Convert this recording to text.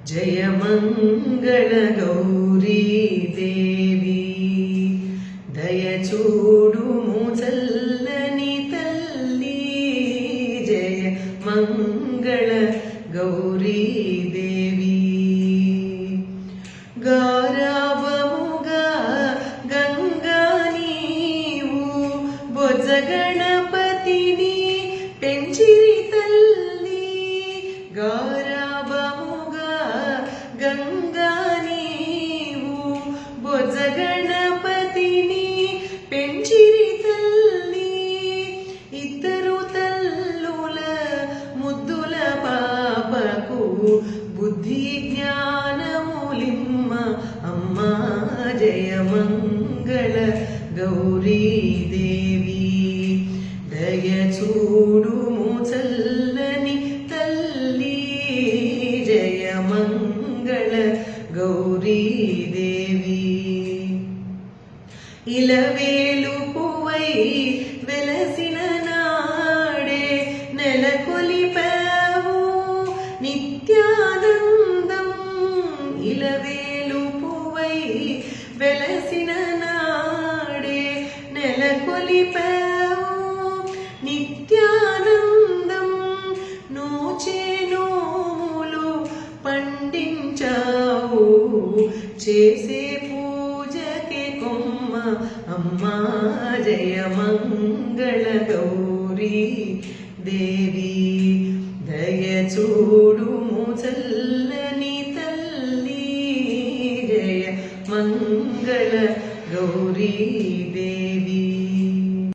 జయ మంగళ గౌరీ దేవి దయ చూడుము చల్లని తల్లి జయ మంగళ గౌరీ దేవి గారాభముగా గంగా నీవు బొజ్జ గణపతిని పెంచిరి తల్లి గారాభముగా గంగా నీవు బొజ్జ గణపతిని పెంచిరి తల్లి ఇద్దరు తల్లుల ముద్దుల పాపకు బుద్ధి జ్ఞానములిమ్మ అమ్మా జయ మంగళ గౌరీ దేవి దయ చూడుము చల్లని తల్లి జయ మంగళ గౌరీ దేవి ఇలవేలు పువ్వై వెలసిన నాడే నెలకొలిపావు నిత్యానందం ఇలవేలు పువ్వై వెలసిన నాడే నెలకొలిపావు నిత్యానందం నోచే నోములు పండించావు చేసే పూజకే కొమ్మ అమ్మా జయ మంగళ గౌరీ దేవి దయ చూడుము చల్లని తల్లి జయ మంగళ గౌరీ దేవి